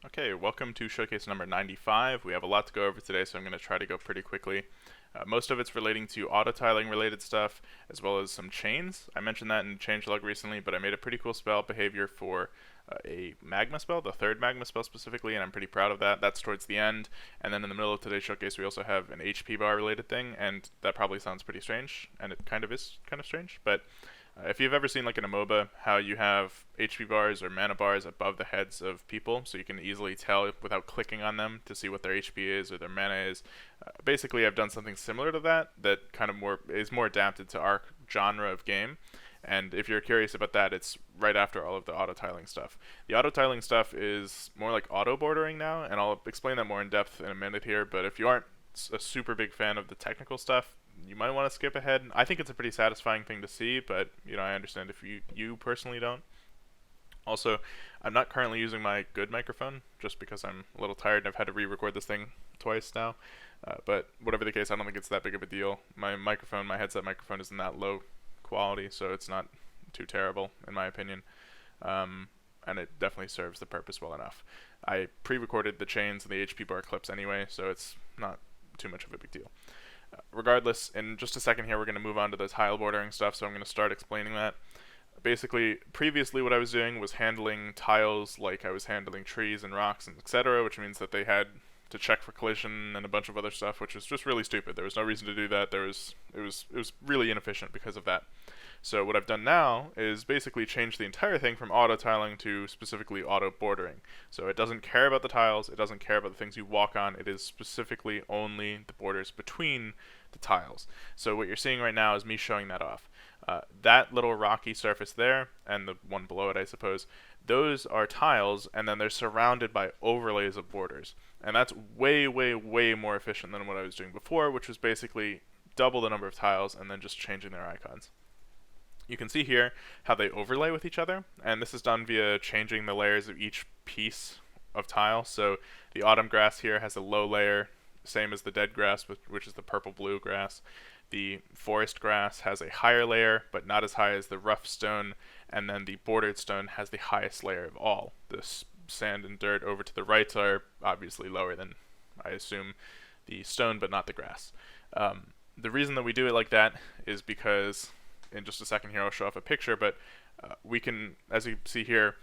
Okay, welcome to showcase number 95. We have a lot to go over today, so I'm going to try to go pretty quickly. Most of it's relating to auto tiling related stuff, as well as some chains. I mentioned that in changelog recently, but I made a pretty cool spell behavior for a magma spell, the third magma spell specifically, and I'm pretty proud of that. That's towards the end. And then in the middle of today's showcase, we also have an HP bar related thing, and that probably sounds pretty strange, and it kind of is kind of strange, but if you've ever seen like in a MOBA how you have HP bars or mana bars above the heads of people so you can easily tell without clicking on them to see what their HP is or their mana is, basically I've done something similar to that that kind of more adapted to our genre of game. And if you're curious about that, it's right after all of the auto tiling stuff. The auto tiling stuff is more like auto bordering now, and I'll explain that more in depth in a minute here, but if you aren't a super big fan of the technical stuff, you might want to skip ahead. I think it's a pretty satisfying thing to see, but I understand if you personally don't. Also, I'm not currently using my good microphone just because I'm a little tired and I've had to re-record this thing twice now. But whatever the case, I don't think it's that big of a deal. My headset microphone isn't that low quality, so it's not too terrible in my opinion. And it definitely serves the purpose well enough. I pre-recorded the chains and the HP bar clips anyway, so it's not too much of a big deal. Regardless, in just a second here, we're going to move on to the tile bordering stuff, so I'm going to start explaining that. Basically, previously what I was doing was handling tiles like I was handling trees and rocks and etc., which means that they had to check for collision and a bunch of other stuff, which was just really stupid. There was no reason to do that. It was really inefficient because of that. So what I've done now is basically change the entire thing from auto tiling to specifically auto bordering. So it doesn't care about the tiles, it doesn't care about the things you walk on, it is specifically only the borders between the tiles. So what you're seeing right now is me showing that off. That little rocky surface there, and the one below it I suppose, those are tiles, and then they're surrounded by overlays of borders. And that's way, way, way more efficient than what I was doing before, which was basically double the number of tiles and then just changing their icons. You can see here how they overlay with each other, and this is done via changing the layers of each piece of tile. So the autumn grass here has a low layer, same as the dead grass, which is the purple-blue grass. The forest grass has a higher layer, but not as high as the rough stone, and then the bordered stone has the highest layer of all. The sand and dirt over to the right are obviously lower than, I assume, the stone, but not the grass. The reason that we do it like that is because in just a second here I'll show off a picture, but we can, as you see here,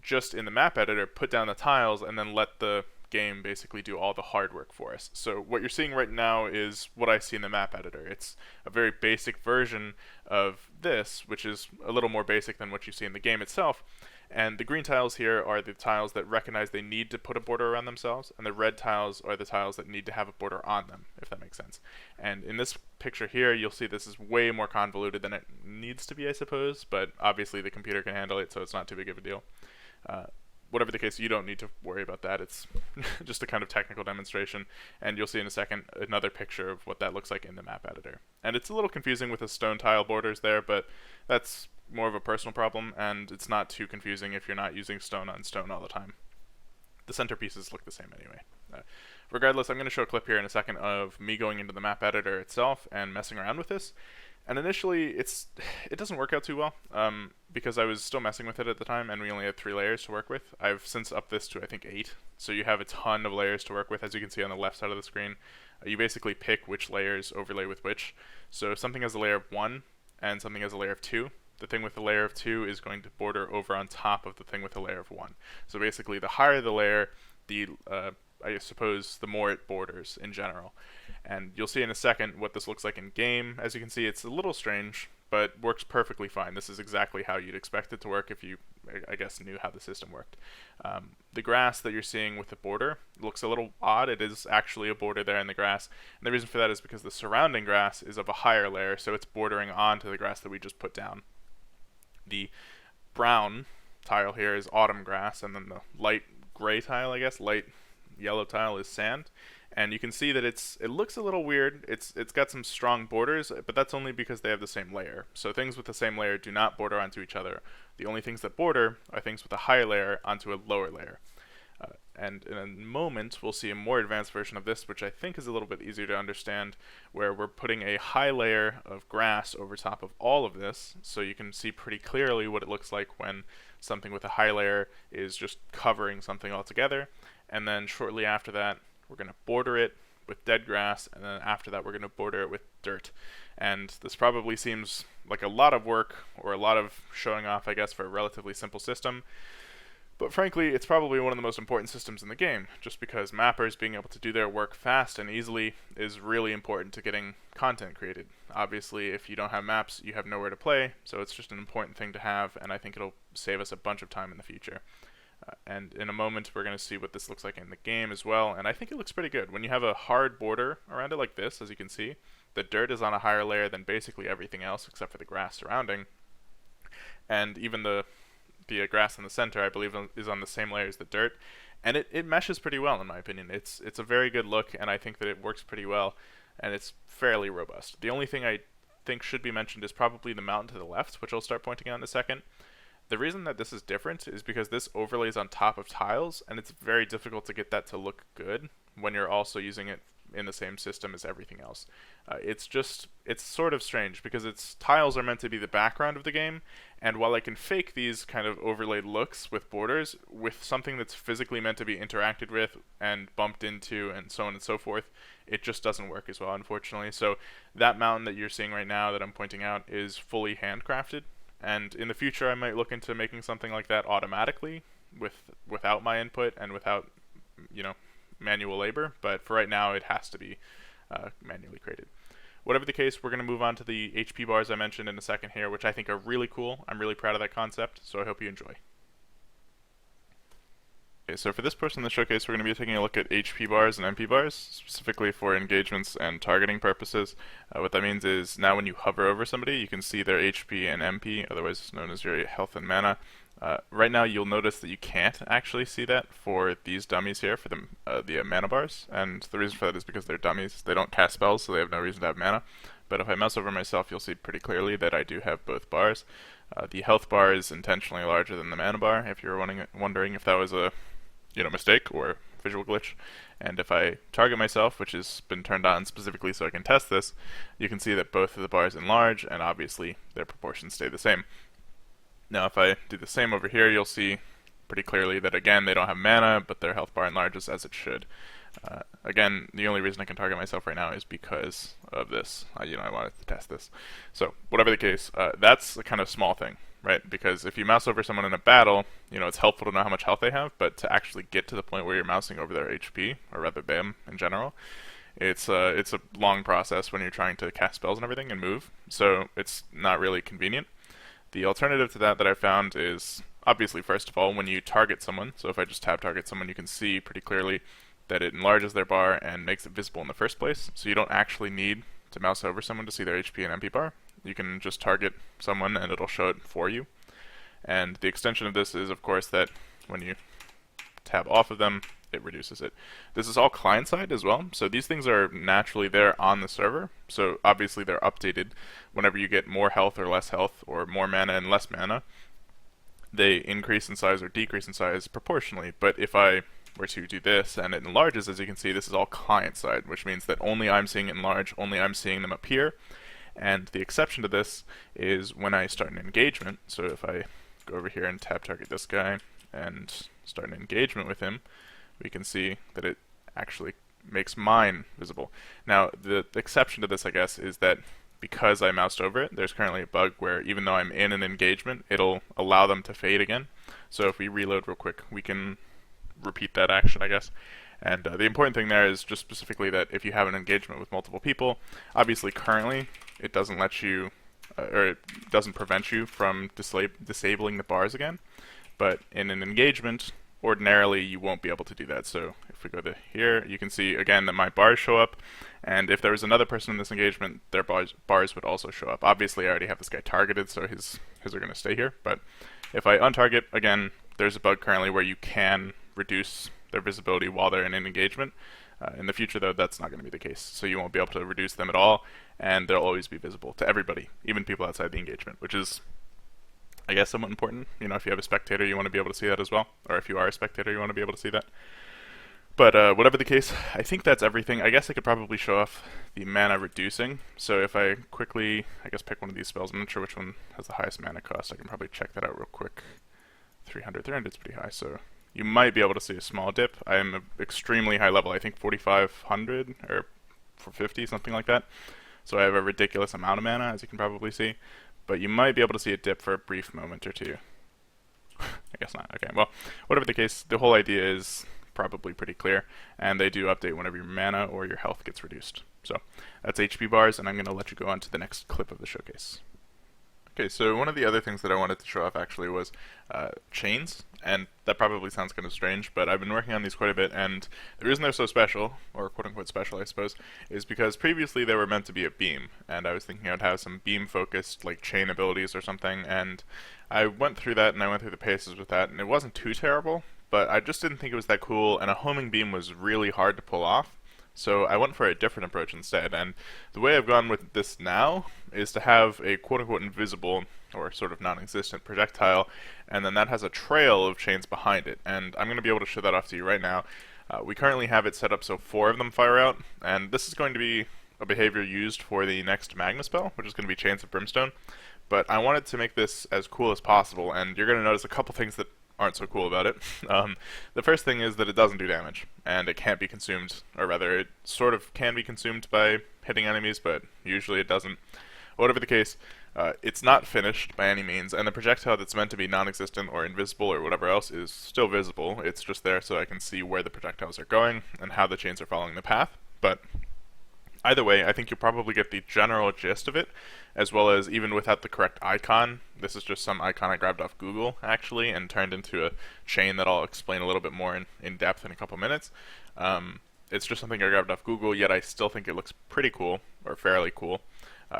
just in the map editor, put down the tiles and then let the game basically do all the hard work for us. So what you're seeing right now is what I see in the map editor. It's a very basic version of this, which is a little more basic than what you see in the game itself. And the green tiles here are the tiles that recognize they need to put a border around themselves, and the red tiles are the tiles that need to have a border on them, if that makes sense. And in this picture here, you'll see this is way more convoluted than it needs to be, I suppose, but obviously the computer can handle it, so it's not too big of a deal. Whatever the case, you don't need to worry about that. It's just a kind of technical demonstration, and you'll see in a second another picture of what that looks like in the map editor. And it's a little confusing with the stone tile borders there, but that's more of a personal problem, and it's not too confusing if you're not using stone on stone all the time. The centerpieces look the same anyway. Regardless, I'm going to show a clip here in a second of me going into the map editor itself and messing around with this. And initially, it doesn't work out too well, because I was still messing with it at the time, and we only had 3 layers to work with. I've since upped this to, I think, 8, so you have a ton of layers to work with, as you can see on the left side of the screen. You basically pick which layers overlay with which. So if something has a layer of 1, and something has a layer of 2, the thing with the layer of 2 is going to border over on top of the thing with the layer of 1. So basically, the higher the layer, I suppose the more it borders in general. And you'll see in a second what this looks like in game. As you can see, it's a little strange, but works perfectly fine. This is exactly how you'd expect it to work if you, I guess, knew how the system worked. The grass that you're seeing with the border looks a little odd. It is actually a border there in the grass. And the reason for that is because the surrounding grass is of a higher layer, so it's bordering onto the grass that we just put down. The brown tile here is autumn grass, and then the light gray tile, I guess, light yellow tile is sand. And you can see that it looks a little weird. It's got some strong borders, but that's only because they have the same layer. So things with the same layer do not border onto each other. The only things that border are things with a higher layer onto a lower layer. And in a moment, we'll see a more advanced version of this, which I think is a little bit easier to understand, where we're putting a high layer of grass over top of all of this, so you can see pretty clearly what it looks like when something with a high layer is just covering something altogether. And then shortly after that, we're going to border it with dead grass, and then after that we're going to border it with dirt. And this probably seems like a lot of work, or a lot of showing off, I guess, for a relatively simple system. But frankly, it's probably one of the most important systems in the game, just because mappers being able to do their work fast and easily is really important to getting content created. Obviously, if you don't have maps, you have nowhere to play, so it's just an important thing to have, and I think it'll save us a bunch of time in the future. And in a moment, we're going to see what this looks like in the game as well, and I think it looks pretty good. When you have a hard border around it like this, as you can see, the dirt is on a higher layer than basically everything else except for the grass surrounding, and even the grass in the center, I believe, is on the same layer as the dirt, and it meshes pretty well in my opinion. It's a very good look, and I think that it works pretty well, and it's fairly robust. The only thing I think should be mentioned is probably the mountain to the left, which I'll start pointing out in a second. The reason that this is different is because this overlays on top of tiles, and it's very difficult to get that to look good when you're also using it in the same system as everything else. It's sort of strange because tiles are meant to be the background of the game, and while I can fake these kind of overlaid looks with borders, with something that's physically meant to be interacted with and bumped into and so on and so forth, it just doesn't work as well, unfortunately. So that mountain that you're seeing right now that I'm pointing out is fully handcrafted, and in the future I might look into making something like that automatically without my input and without, manual labor, but for right now it has to be manually created. Whatever the case, we're going to move on to the HP bars I mentioned in a second here, which I think are really cool. I'm really proud of that concept, so I hope you enjoy. Okay, so for this portion of the showcase, we're going to be taking a look at HP bars and MP bars, specifically for engagements and targeting purposes. What that means is now when you hover over somebody, you can see their HP and MP, otherwise known as your health and mana. Right now you'll notice that you can't actually see that for these dummies here, for the mana bars, and the reason for that is because they're dummies. They don't cast spells, so they have no reason to have mana. But if I mouse over myself, you'll see pretty clearly that I do have both bars. The health bar is intentionally larger than the mana bar, if you're wondering if that was a mistake or visual glitch. And if I target myself, which has been turned on specifically so I can test this, you can see that both of the bars enlarge, and obviously their proportions stay the same. Now if I do the same over here, you'll see pretty clearly that again they don't have mana, but their health bar enlarges as it should. Again, the only reason I can target myself right now is because of this. I wanted to test this. So whatever the case, that's a kind of small thing, right? Because if you mouse over someone in a battle, it's helpful to know how much health they have, but to actually get to the point where you're mousing over their HP, or rather them in general, it's a long process when you're trying to cast spells and everything and move, so it's not really convenient. The alternative to that I found is, obviously, first of all, when you target someone, so if I just tab target someone, you can see pretty clearly that it enlarges their bar and makes it visible in the first place, so you don't actually need to mouse over someone to see their HP and MP bar. You can just target someone and it'll show it for you. And the extension of this is, of course, that when you tab off of them, it reduces it. This is all client-side as well, so these things are naturally there on the server, so obviously they're updated whenever you get more health or less health, or more mana and less mana. They increase in size or decrease in size proportionally, but if I were to do this and it enlarges, as you can see, this is all client-side, which means that only I'm seeing it enlarge, only I'm seeing them appear, and the exception to this is when I start an engagement. So if I go over here and tab target this guy and start an engagement with him, we can see that it actually makes mine visible. Now, the exception to this, I guess, is that because I moused over it, there's currently a bug where even though I'm in an engagement, it'll allow them to fade again. So if we reload real quick, we can repeat that action, I guess. And the important thing there is just specifically that if you have an engagement with multiple people, obviously currently it doesn't let you, or it doesn't prevent you from disabling the bars again. But in an engagement, ordinarily you won't be able to do that. So if we go to here, you can see again that my bars show up, and if there was another person in this engagement, their bars would also show up. Obviously I already have this guy targeted, so his are going to stay here, but if I untarget, again, there's a bug currently where you can reduce their visibility while they're in an engagement. In the future though, that's not going to be the case, so you won't be able to reduce them at all, and they'll always be visible to everybody, even people outside the engagement, which is, I guess, somewhat important. If you have a spectator, you want to be able to see that as well, or if you are a spectator, you want to be able to see that. But whatever the case, I think that's everything. I guess I could probably show off the mana reducing. So if I quickly, I guess, pick one of these spells, I'm not sure which one has the highest mana cost. I can probably check that out real quick. 300 is pretty high, so you might be able to see a small dip. I am extremely high level, I think 4,500 or 450, something like that. So I have a ridiculous amount of mana, as you can probably see. But you might be able to see a dip for a brief moment or two. I guess not. Okay, well, whatever the case, the whole idea is probably pretty clear, and they do update whenever your mana or your health gets reduced. So that's HP bars, and I'm going to let you go on to the next clip of the showcase. Okay, so one of the other things that I wanted to show off actually was chains, and that probably sounds kind of strange, but I've been working on these quite a bit, and the reason they're so special, or quote-unquote special I suppose, is because previously they were meant to be a beam, and I was thinking I would have some beam-focused like chain abilities or something, and I went through that and I went through the paces with that, and it wasn't too terrible, but I just didn't think it was that cool, and a homing beam was really hard to pull off. So I went for a different approach instead, and the way I've gone with this now is to have a quote-unquote invisible or sort of non-existent projectile, and then that has a trail of chains behind it, and I'm going to be able to show that off to you right now. We currently have it set up so 4 of them fire out, and this is going to be a behavior used for the next Magma spell, which is going to be Chains of Brimstone, but I wanted to make this as cool as possible, and you're going to notice a couple things that aren't so cool about it. The first thing is that it doesn't do damage, and it can't be consumed, or rather, it sort of can be consumed by hitting enemies, but usually it doesn't. Whatever the case, it's not finished by any means, and the projectile that's meant to be non-existent or invisible or whatever else is still visible. It's just there so I can see where the projectiles are going and how the chains are following the path, but either way, I think you'll probably get the general gist of it, as well as even without the correct icon. This is just some icon I grabbed off Google, actually, and turned into a chain that I'll explain a little bit more in depth in a couple minutes. It's just something I grabbed off Google, yet I still think it looks pretty cool, or fairly cool,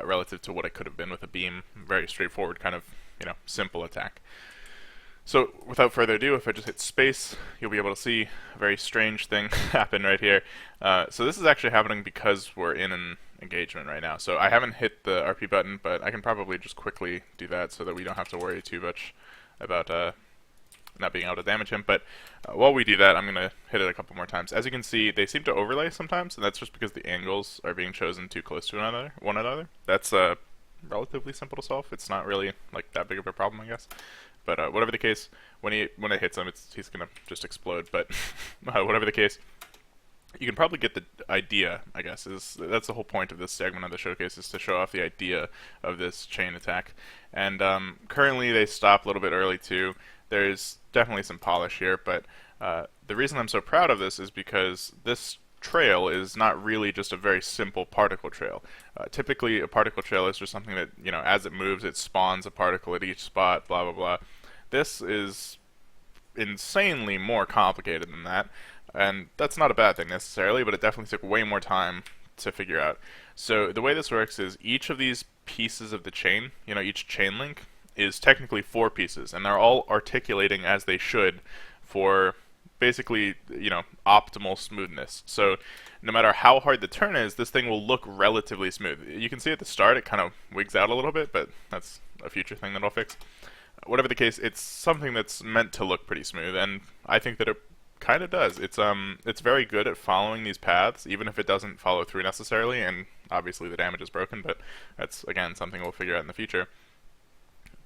relative to what it could have been with a beam. Very straightforward, kind of, simple attack. So, without further ado, if I just hit space, you'll be able to see a very strange thing happen right here. So this is actually happening because we're in an engagement right now. So I haven't hit the RP button, but I can probably just quickly do that so that we don't have to worry too much about not being able to damage him. But while we do that, I'm going to hit it a couple more times. As you can see, they seem to overlay sometimes, and that's just because the angles are being chosen too close to one another. That's relatively simple to solve. It's not really like that big of a problem, I guess. But whatever the case, when it hits him, he's gonna just explode. But whatever the case, you can probably get the idea. I guess that's the whole point of this segment of the showcase, is to show off the idea of this chain attack. And currently they stop a little bit early too. There's definitely some polish here, but the reason I'm so proud of this is because this trail is not really just a very simple particle trail. Typically, a particle trail is just something that, as it moves, it spawns a particle at each spot, blah, blah, blah. This is insanely more complicated than that, and that's not a bad thing necessarily, but it definitely took way more time to figure out. So the way this works is each of these pieces of the chain, each chain link, is technically 4 pieces, and they're all articulating as they should for basically, optimal smoothness. So no matter how hard the turn is, this thing will look relatively smooth. You can see at the start it kind of wigs out a little bit, but that's a future thing that I'll fix. Whatever the case, it's something that's meant to look pretty smooth, and I think that it kind of does. It's very good at following these paths, even if it doesn't follow through necessarily, and obviously the damage is broken, but that's, again, something we'll figure out in the future.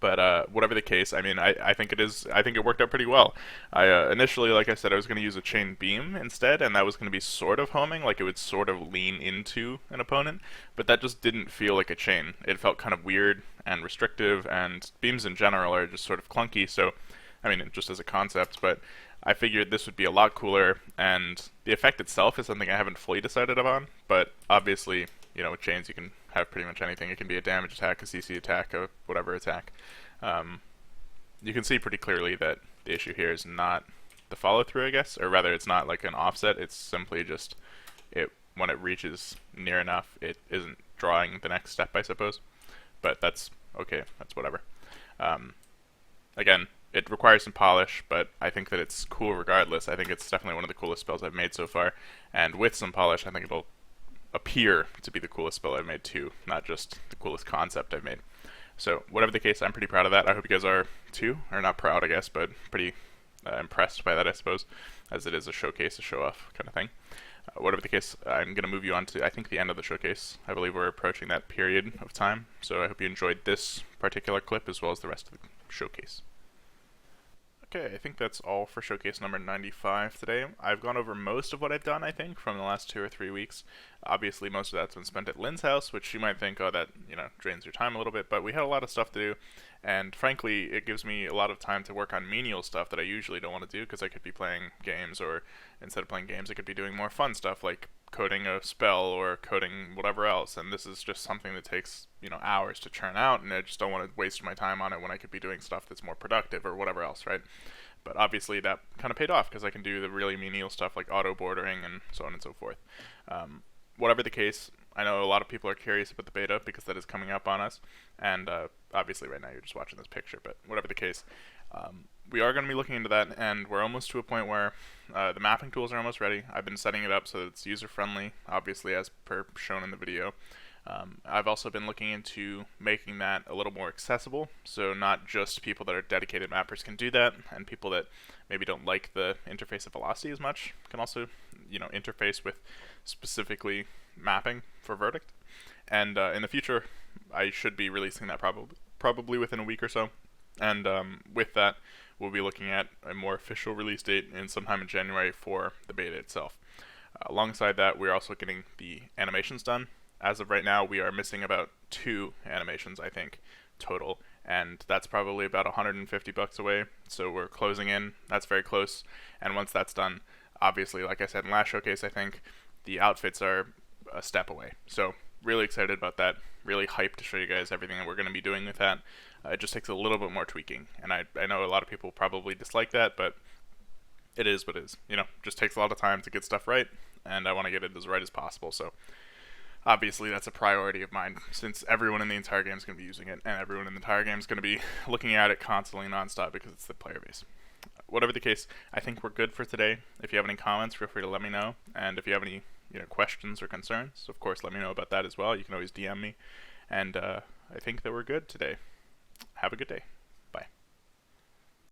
But whatever the case, I mean, I think it worked out pretty well. Initially, like I said, I was going to use a chain beam instead, and that was going to be sort of homing, like it would sort of lean into an opponent, but that just didn't feel like a chain. It felt kind of weird and restrictive, and beams in general are just sort of clunky, so, I mean, just as a concept, but I figured this would be a lot cooler, and the effect itself is something I haven't fully decided upon, but obviously, with chains you can have pretty much anything. It can be a damage attack, a CC attack, a whatever attack. You can see pretty clearly that the issue here is not the follow-through, I guess, or rather it's not like an offset, it's simply just when it reaches near enough, it isn't drawing the next step, I suppose. But that's okay, that's whatever. Again, it requires some polish, but I think that it's cool regardless. I think it's definitely one of the coolest spells I've made so far, and with some polish, I think it'll appear to be the coolest spell I've made too, not just the coolest concept I've made. So whatever the case, I'm pretty proud of that. I hope you guys are too, or not proud, I guess, but pretty impressed by that, I suppose, as it is a showcase, a show-off kind of thing. Whatever the case, I'm going to move you on to, I think, the end of the showcase. I believe we're approaching that period of time, so I hope you enjoyed this particular clip as well as the rest of the showcase. Okay, I think that's all for showcase number 95 today. I've gone over most of what I've done, I think, from the last 2 or 3 weeks. Obviously, most of that's been spent at Lynn's house, which you might think, oh, that, drains your time a little bit, but we had a lot of stuff to do, and frankly, it gives me a lot of time to work on menial stuff that I usually don't want to do, because I could be playing games, or instead of playing games, I could be doing more fun stuff, like coding a spell or coding whatever else, and this is just something that takes, hours to churn out, and I just don't want to waste my time on it when I could be doing stuff that's more productive or whatever else, right? But obviously that kind of paid off because I can do the really menial stuff like auto bordering and so on and so forth. Whatever the case, I know a lot of people are curious about the beta because that is coming up on us, and obviously right now you're just watching this picture, but whatever the case, we are going to be looking into that, and we're almost to a point where the mapping tools are almost ready. I've been setting it up so that it's user-friendly, obviously as per shown in the video. I've also been looking into making that a little more accessible, so not just people that are dedicated mappers can do that, and people that maybe don't like the interface of Velocity as much can also, interface with specifically mapping for Verdict. And in the future, I should be releasing that probably within a week or so. And with that, we'll be looking at a more official release date in sometime in January for the beta itself. Alongside that, we're also getting the animations done. As of right now, we are missing about 2 animations, I think, total, and that's probably about $150 away, so we're closing in. That's very close, and once that's done, obviously, like I said in last showcase, I think the outfits are a step away. So really excited about that, really hyped to show you guys everything that we're going to be doing with that. It just takes a little bit more tweaking, and I know a lot of people probably dislike that, but it is what it is. Just takes a lot of time to get stuff right, and I want to get it as right as possible, so obviously that's a priority of mine since everyone in the entire game is going to be using it, and everyone in the entire game is going to be looking at it constantly nonstop because it's the player base. Whatever the case, I think we're good for today. If you have any comments, feel free to let me know, and if you have any questions or concerns, of course let me know about that as well. You can always DM me, and I think that we're good today. Have a good day.